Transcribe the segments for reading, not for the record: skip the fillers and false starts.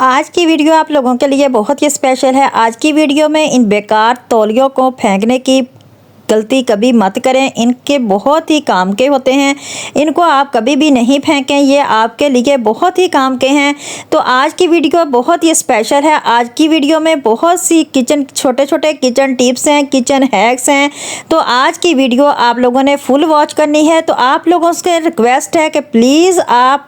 आज की वीडियो आप लोगों के लिए बहुत ही स्पेशल है। आज की वीडियो में इन बेकार तौलियों को फेंकने की गलती कभी मत करें। इनके बहुत ही काम के होते हैं, इनको आप कभी भी नहीं फेंकें, ये आपके लिए बहुत ही काम के हैं। तो आज की वीडियो बहुत ही स्पेशल है। आज की वीडियो में बहुत सी छोटे छोटे किचन टिप्स हैं, किचन हैक्स हैं। तो आज की वीडियो आप लोगों ने फुल वॉच करनी है। तो आप लोगों से रिक्वेस्ट है कि प्लीज़ आप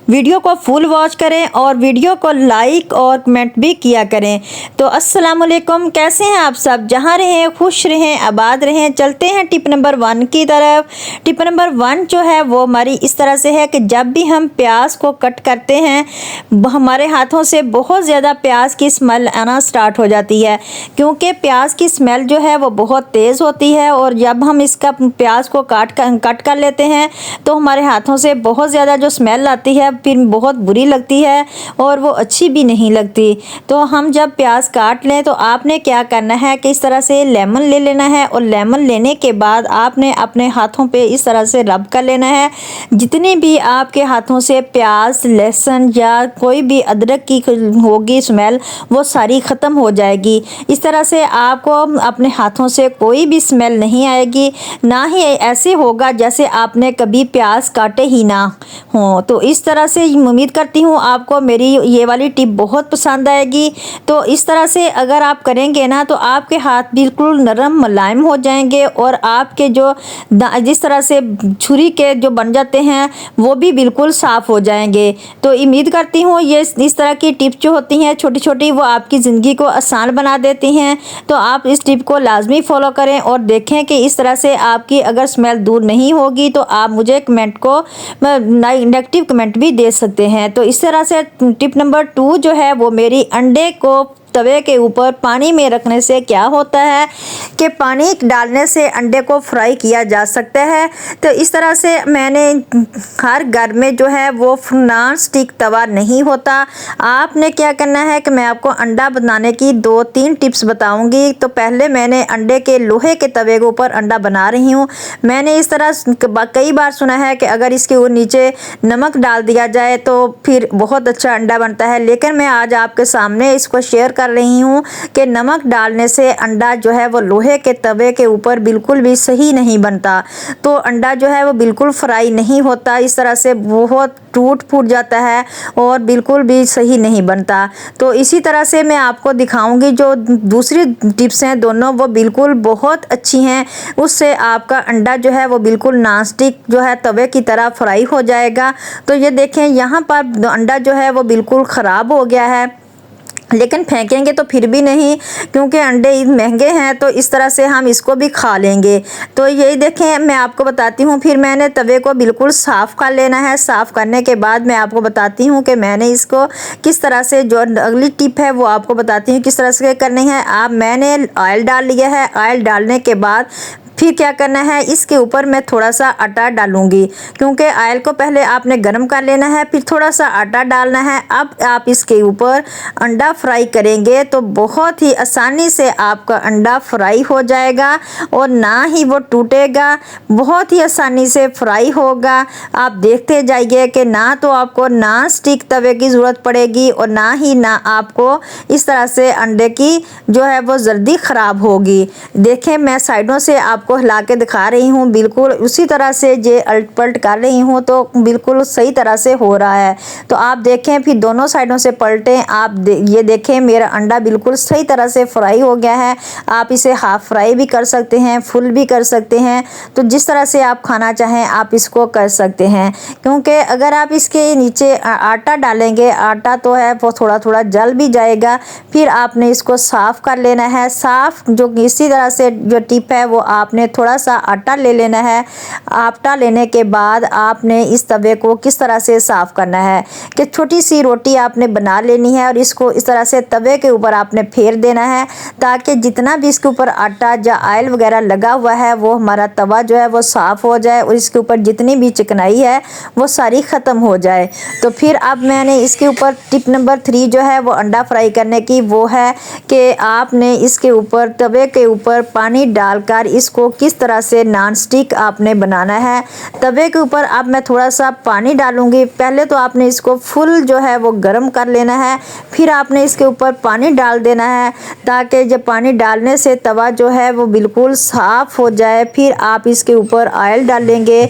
वीडियो को फुल वॉच करें और वीडियो को लाइक और कमेंट भी किया करें। तो अस्सलाम वालेकुम, कैसे हैं आप सब? जहां रहें खुश रहें, आबाद रहें। चलते हैं टिप नंबर 1 की तरफ। टिप नंबर 1 जो है वो हमारी इस तरह से है कि जब भी हम प्याज को कट करते हैं हमारे हाथों से बहुत ज़्यादा प्याज की स्मेल आना स्टार्ट हो जाती है, क्योंकि प्याज की स्मेल जो है वो बहुत तेज़ होती है। और जब हम इसका प्याज को कट कर लेते हैं तो हमारे हाथों से बहुत ज़्यादा जो स्मेल आती है फिर बहुत बुरी लगती है और वो अच्छी भी नहीं लगती। तो हम जब प्याज काट लें तो आपने क्या करना है कि इस तरह से लेमन ले लेना है और लेमन लेने के बाद आपने अपने हाथों पे इस तरह से रब कर लेना है। जितनी भी आपके हाथों से प्याज, लहसुन या कोई भी अदरक की होगी स्मेल वो सारी ख़त्म हो जाएगी। इस तरह से आपको अपने हाथों से कोई भी स्मेल नहीं आएगी, ना ही ऐसे होगा जैसे आपने कभी प्याज काटे ही ना हो। तो इस तरह से उम्मीद करती हूँ आपको मेरी ये वाली टिप बहुत पसंद आएगी। तो इस तरह से अगर आप करेंगे ना तो आपके हाथ बिल्कुल नरम मुलायम हो जाएंगे और आपके जो जिस तरह से छुरी के जो बन जाते हैं वो भी बिल्कुल साफ़ हो जाएंगे। तो उम्मीद करती हूँ ये इस तरह की टिप जो होती हैं छोटी छोटी वो आपकी ज़िंदगी को आसान बना देती हैं। तो आप इस टिप को लाजमी फॉलो करें और देखें कि इस तरह से आपकी अगर स्मेल दूर नहीं होगी तो आप मुझे कमेंट को नेगेटिव कमेंट भी दे सकते हैं। तो इस तरह से टिप नंबर 2 जो है वो मेरी अंडे को तवे के ऊपर पानी में रखने से क्या होता है कि पानी डालने से अंडे को फ्राई किया जा सकता है। तो इस तरह से मैंने हर घर में जो है वो नॉन स्टिक तवा नहीं होता। आपने क्या करना है कि मैं आपको अंडा बनाने की 2-3 टिप्स बताऊंगी। तो पहले मैंने अंडे के लोहे के तवे के ऊपर अंडा बना रही हूँ। मैंने इस तरह कई बार सुना है कि अगर इसके नीचे नमक डाल दिया जाए तो फिर बहुत अच्छा अंडा बनता है, लेकिन मैं आज आपके सामने इसको शेयर कर रही हूँ कि नमक डालने से अंडा जो है वो लोहे के तवे के ऊपर बिल्कुल भी सही नहीं बनता। तो अंडा जो है वो बिल्कुल फ्राई नहीं होता, इस तरह से बहुत टूट फूट जाता है और बिल्कुल भी सही नहीं बनता। तो इसी तरह से मैं आपको दिखाऊंगी जो दूसरी टिप्स हैं दोनों वो बिल्कुल बहुत अच्छी हैं। उससे आपका अंडा जो है वो बिल्कुल नॉन स्टिक जो है तवे की तरह फ्राई हो जाएगा। तो ये देखें यहाँ पर अंडा जो है वो बिल्कुल ख़राब हो गया है, लेकिन फेंकेंगे तो फिर भी नहीं, क्योंकि अंडे महंगे हैं। तो इस तरह से हम इसको भी खा लेंगे। तो यही देखें मैं आपको बताती हूँ। फिर मैंने तवे को बिल्कुल साफ़ कर लेना है। साफ़ करने के बाद मैं आपको बताती हूँ कि मैंने इसको किस तरह से, जो अगली टिप है वो आपको बताती हूँ किस तरह से करनी है। मैंने ऑयल डाल लिया है। ऑयल डालने के बाद फिर क्या करना है, इसके ऊपर मैं थोड़ा सा आटा डालूंगी, क्योंकि ऑयल को पहले आपने गर्म कर लेना है, फिर थोड़ा सा आटा डालना है। अब आप इसके ऊपर अंडा फ्राई करेंगे तो बहुत ही आसानी से आपका अंडा फ्राई हो जाएगा और ना ही वो टूटेगा, बहुत ही आसानी से फ्राई होगा। आप देखते जाइए कि ना तो आपको नॉन स्टिक तवे की ज़रूरत पड़ेगी और ना आपको इस तरह से अंडे की जो है वो जल्दी ख़राब होगी। देखें मैं साइडों से आपको हिला के दिखा रही हूँ, बिल्कुल उसी तरह से जे अल्ट पलट कर रही हूँ तो बिल्कुल सही तरह से हो रहा है। तो आप देखें फिर दोनों साइडों से पलटें। आप ये देखें मेरा अंडा बिल्कुल सही तरह से फ्राई हो गया है। आप इसे हाफ फ्राई भी कर सकते हैं, फुल भी कर सकते हैं। तो जिस तरह से आप खाना चाहें आप इसको कर सकते हैं, क्योंकि अगर आप इसके नीचे आटा डालेंगे, आटा तो है वो थोड़ा थोड़ा जल भी जाएगा। फिर आपने इसको साफ़ कर लेना है। साफ़ जो इसी तरह से जो टिप है वो आपने थोड़ा सा आटा ले लेना है। आटा लेने के बाद आपने इस तवे को किस तरह से साफ़ करना है कि छोटी सी रोटी आपने बना लेनी है और इसको इस तरह से तवे के ऊपर आपने फेर देना है, ताकि जितना भी इसके ऊपर आटा या ऑयल वगैरह लगा हुआ है वो हमारा तवा जो है वो साफ़ हो जाए और इसके ऊपर जितनी भी चिकनाई है वो सारी ख़त्म हो जाए। तो फिर अब मैंने इसके ऊपर टिप नंबर 3 जो है वो अंडा फ्राई करने की वो है कि आपने इसके ऊपर तवे के ऊपर पानी डालकर इसको को किस तरह से नॉन स्टिक आपने बनाना है। तवे के ऊपर अब मैं थोड़ा सा पानी डालूंगी। पहले तो आपने इसको फुल जो है वो गर्म कर लेना है, फिर आपने इसके ऊपर पानी डाल देना है ताकि जब पानी डालने से तवा जो है वो बिल्कुल साफ़ हो जाए। फिर आप इसके ऊपर ऑयल डालेंगे।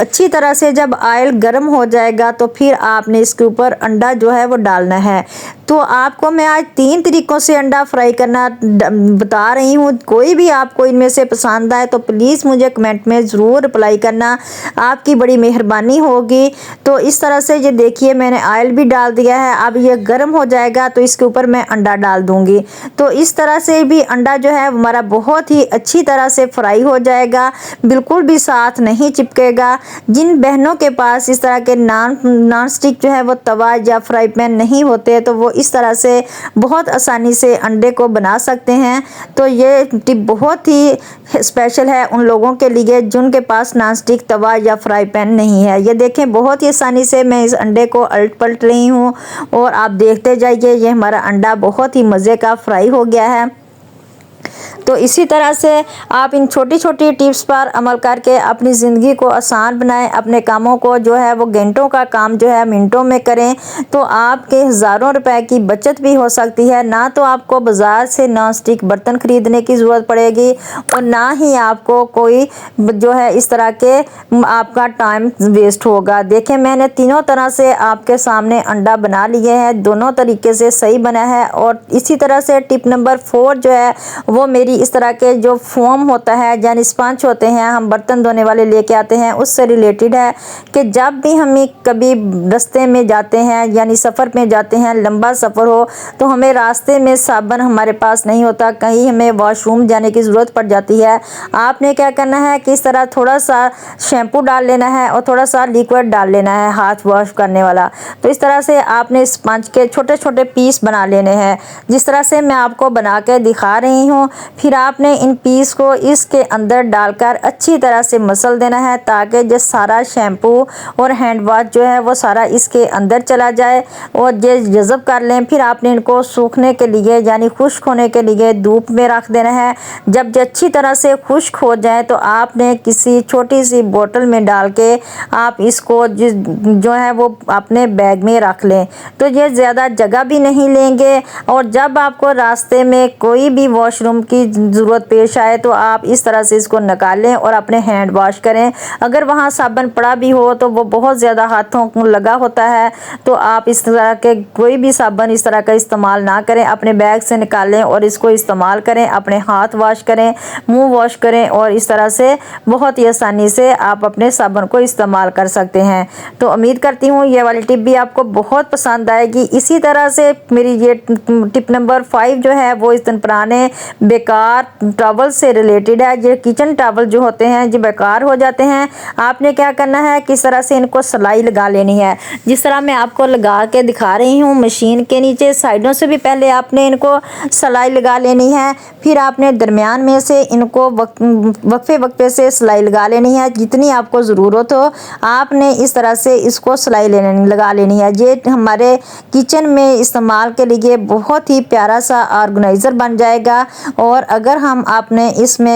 अच्छी तरह से जब ऑयल गर्म हो जाएगा तो फिर आपने इसके ऊपर अंडा जो है वो डालना है। तो आपको मैं आज 3 तरीक़ों से अंडा फ्राई करना बता रही हूँ। कोई भी आपको इनमें से पसंद आए तो प्लीज़ मुझे कमेंट में ज़रूर रिप्लाई करना, आपकी बड़ी मेहरबानी होगी। तो इस तरह से ये देखिए मैंने ऑयल भी डाल दिया है। अब ये गर्म हो जाएगा तो इसके ऊपर मैं अंडा डाल दूँगी। तो इस तरह से भी अंडा जो है हमारा बहुत ही अच्छी तरह से फ्राई हो जाएगा, बिल्कुल भी साथ नहीं चिपकेगा। जिन बहनों के पास इस तरह के नॉन स्टिक जो है वो तवा या फ्राई पैन नहीं होते तो वो इस तरह से बहुत आसानी से अंडे को बना सकते हैं। तो ये टिप बहुत ही स्पेशल है उन लोगों के लिए जिनके पास नॉन स्टिक तवा या फ्राई पैन नहीं है। ये देखें बहुत ही आसानी से मैं इस अंडे को उलट पलट रही हूँ और आप देखते जाइए ये हमारा अंडा बहुत ही मज़े का फ्राई हो गया है। तो इसी तरह से आप इन छोटी छोटी टिप्स पर अमल करके अपनी ज़िंदगी को आसान बनाएं, अपने कामों को जो है वो घंटों का काम जो है मिनटों में करें। तो आपके हज़ारों रुपए की बचत भी हो सकती है। ना तो आपको बाज़ार से नॉन स्टिक बर्तन ख़रीदने की ज़रूरत पड़ेगी और ना ही आपको कोई जो है इस तरह के आपका टाइम वेस्ट होगा। देखें मैंने तीनों तरह से आपके सामने अंडा बना लिए हैं, दोनों तरीके से सही बना है। और इसी तरह से टिप नंबर 4 जो है वो मेरी इस तरह के जो फोम होता है यानी स्पंज होते हैं हम बर्तन धोने वाले लेके आते हैं, उससे रिलेटेड है कि जब भी हम कभी रास्ते में जाते हैं यानी सफ़र में जाते हैं, लंबा सफ़र हो तो हमें रास्ते में साबुन हमारे पास नहीं होता, कहीं हमें वॉशरूम जाने की ज़रूरत पड़ जाती है। आपने क्या करना है कि इस तरह थोड़ा सा शैम्पू डाल लेना है और थोड़ा सा लिक्विड डाल लेना है हाथ वॉश करने वाला। तो इस तरह से आपने स्पंज के छोटे छोटे पीस बना लेने हैं जिस तरह से मैं आपको बना के दिखा रही हूँ। फिर आपने इन पीस को इसके अंदर डालकर अच्छी तरह से मसल देना है ताकि जो सारा शैम्पू और हैंड वॉश जो है वो सारा इसके अंदर चला जाए और ये जज़ब कर लें। फिर आपने इनको सूखने के लिए यानी खुश्क होने के लिए धूप में रख देना है। जब ये अच्छी तरह से खुश्क हो जाए तो आपने किसी छोटी सी बोतल में डाल के आप इसको जो है वो अपने बैग में रख लें। तो ये ज़्यादा जगह भी नहीं लेंगे और जब आपको रास्ते में कोई भी वॉशरूम की ज़रूरत पेश आए तो आप इस तरह से इसको निकालें और अपने हैंड वॉश करें। अगर वहाँ साबुन पड़ा भी हो तो वो बहुत ज़्यादा हाथों को लगा होता है, तो आप इस तरह के कोई भी साबुन इस तरह का इस्तेमाल ना करें, अपने बैग से निकालें और इसको इस्तेमाल करें, अपने हाथ वॉश करें, मुंह वॉश करें और इस तरह से बहुत ही आसानी से आप अपने साबुन को इस्तेमाल कर सकते हैं। तो उम्मीद करती हूँ ये वाली टिप भी आपको बहुत पसंद आएगी। इसी तरह से मेरी ये टिप नंबर 5 जो है वो इस दिन पुराने बेकार टॉवल से रिलेटेड है। ये किचन टॉवल जो होते हैं जो बेकार हो जाते हैं, आपने क्या करना है किस तरह से इनको सिलाई लगा लेनी है। जिस तरह मैं आपको लगा के दिखा रही हूँ मशीन के नीचे साइडों से भी पहले आपने इनको सिलाई लगा लेनी है, फिर आपने दरमियान में से इनको वक्फे वक्फे से सिलाई लगा लेनी है। जितनी आपको ज़रूरत हो आपने इस तरह से इसको सिलाई लगा लेनी है। ये हमारे किचन में इस्तेमाल के लिए बहुत ही प्यारा सा ऑर्गेनाइज़र बन जाएगा। और अगर हम आपने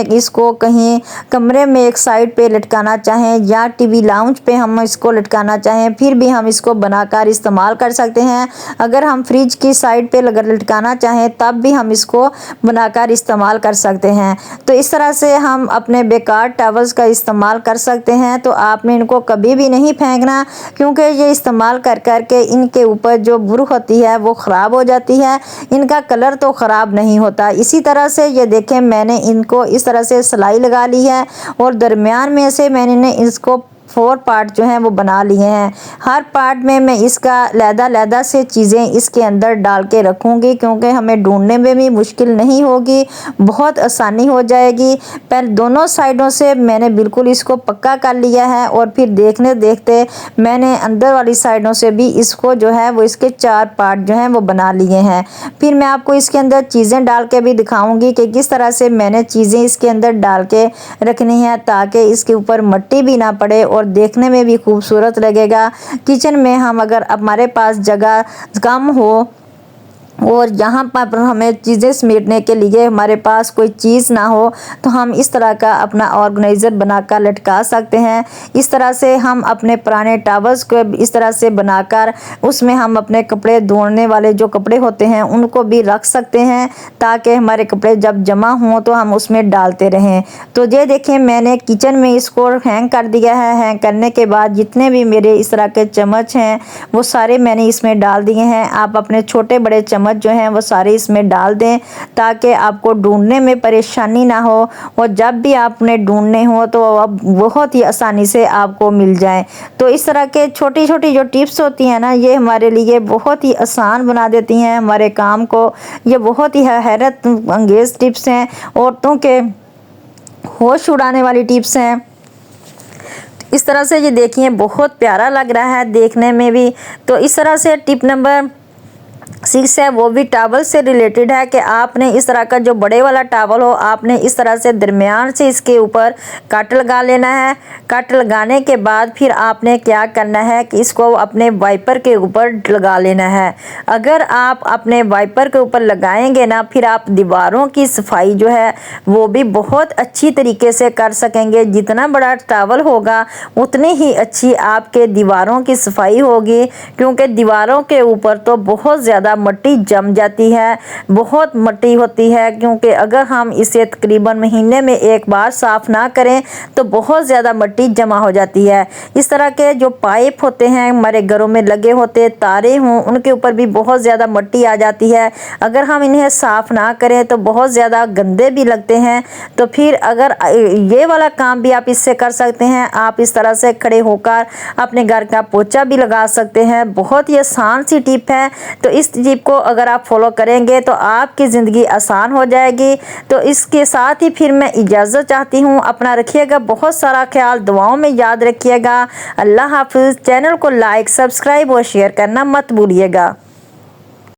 इसको कहीं कमरे में एक साइड पे लटकाना चाहें या टीवी लाउंज पे हम इसको लटकाना चाहें फिर भी हम इसको बनाकर इस्तेमाल कर सकते हैं। अगर हम फ्रिज की साइड पे लटकाना चाहें तब भी हम इसको बनाकर इस्तेमाल कर सकते हैं। तो इस तरह से हम अपने बेकार टॉवल्स का इस्तेमाल कर सकते हैं। तो आपने इनको कभी भी नहीं फेंकना क्योंकि ये इस्तेमाल कर के इनके ऊपर जो बुर होती है वो ख़राब हो जाती है, इनका कलर तो ख़राब नहीं होता। इसी तरह से ये देखें मैंने इनको इस तरह से सिलाई लगा ली है और दरमियान में से मैंने इसको 4 पार्ट जो हैं वो बना लिए हैं। हर पार्ट में मैं इसका लहदा से चीज़ें इसके अंदर डाल के रखूँगी क्योंकि हमें ढूंढने में भी मुश्किल नहीं होगी, बहुत आसानी हो जाएगी। पहले दोनों साइडों से मैंने बिल्कुल इसको पक्का कर लिया है और फिर देखते मैंने अंदर वाली साइडों से भी इसको जो है वो इसके 4 पार्ट जो हैं वो बना लिए हैं। फिर मैं आपको इसके अंदर चीज़ें डाल के भी दिखाऊँगी कि किस तरह से मैंने चीज़ें इसके अंदर डाल के रखनी है ताकि इसके ऊपर मिट्टी भी ना पड़े और देखने में भी खूबसूरत लगेगा। किचन में हम अगर हमारे पास जगह कम हो और यहाँ पर हमें चीज़ें समेटने के लिए हमारे पास कोई चीज़ ना हो तो हम इस तरह का अपना ऑर्गेनाइज़र बनाकर लटका सकते हैं। इस तरह से हम अपने पुराने टॉवल्स को इस तरह से बनाकर उसमें हम अपने कपड़े धोने वाले जो कपड़े होते हैं उनको भी रख सकते हैं, ताकि हमारे कपड़े जब जमा हों तो हम उसमें डालते रहें। तो ये देखें, मैंने किचन में इसको हैंग कर दिया है। हैंग करने के बाद जितने भी मेरे इस तरह के चम्मच हैं वो सारे मैंने इसमें डाल दिए हैं। आप अपने छोटे बड़े चम्मच जो हैं वो सारे इसमें डाल दें, ताकि आपको ढूंढने में परेशानी ना हो और जब भी आपने ढूंढने हो तो अब बहुत ही आसानी से आपको मिल जाए। तो इस तरह के छोटी छोटी जो टिप्स होती हैं ना, ये हमारे लिए बहुत ही आसान बना देती हैं हमारे काम को। ये बहुत ही हैरत अंगेज़ टिप्स हैं, औरतों के होश उड़ाने वाली टिप्स हैं। इस तरह से ये देखिए बहुत प्यारा लग रहा है देखने में भी। तो इस तरह से टिप नंबर 6 है, वो भी टॉवल से रिलेटेड है कि आपने इस तरह का जो बड़े वाला टॉवल हो, आपने इस तरह से दरमियान से इसके ऊपर कट लगा लेना है। कट लगाने के बाद फिर आपने क्या करना है कि इसको अपने वाइपर के ऊपर लगा लेना है। अगर आप अपने वाइपर के ऊपर लगाएंगे ना, फिर आप दीवारों की सफाई जो है वो भी बहुत अच्छी तरीके से कर सकेंगे। जितना बड़ा टॉवल होगा उतनी ही अच्छी आपके दीवारों की सफाई होगी, क्योंकि दीवारों के ऊपर तो बहुत ज़्यादा मिट्टी जम जाती है, बहुत मिट्टी होती है। क्योंकि अगर हम इसे तकरीबन महीने में एक बार साफ़ ना करें तो बहुत ज़्यादा मिट्टी जमा हो जाती है। इस तरह के जो पाइप होते हैं हमारे घरों में लगे होते, तारे हों, उनके ऊपर भी बहुत ज़्यादा मिट्टी आ जाती है। अगर हम इन्हें साफ़ ना करें तो बहुत ज़्यादा गंदे भी लगते हैं। तो फिर अगर ये वाला काम भी आप इससे कर सकते हैं। आप इस तरह से खड़े होकर अपने घर का पोछा भी लगा सकते हैं। बहुत ही आसान सी टिप है। तो इस टिप को अगर आप फॉलो करेंगे तो आपकी ज़िंदगी आसान हो जाएगी। तो इसके साथ ही फिर मैं इजाज़त चाहती हूँ। अपना रखिएगा बहुत सारा ख्याल, दुआओं में याद रखिएगा। अल्लाह हाफ़िज़। चैनल को लाइक, सब्सक्राइब और शेयर करना मत भूलिएगा।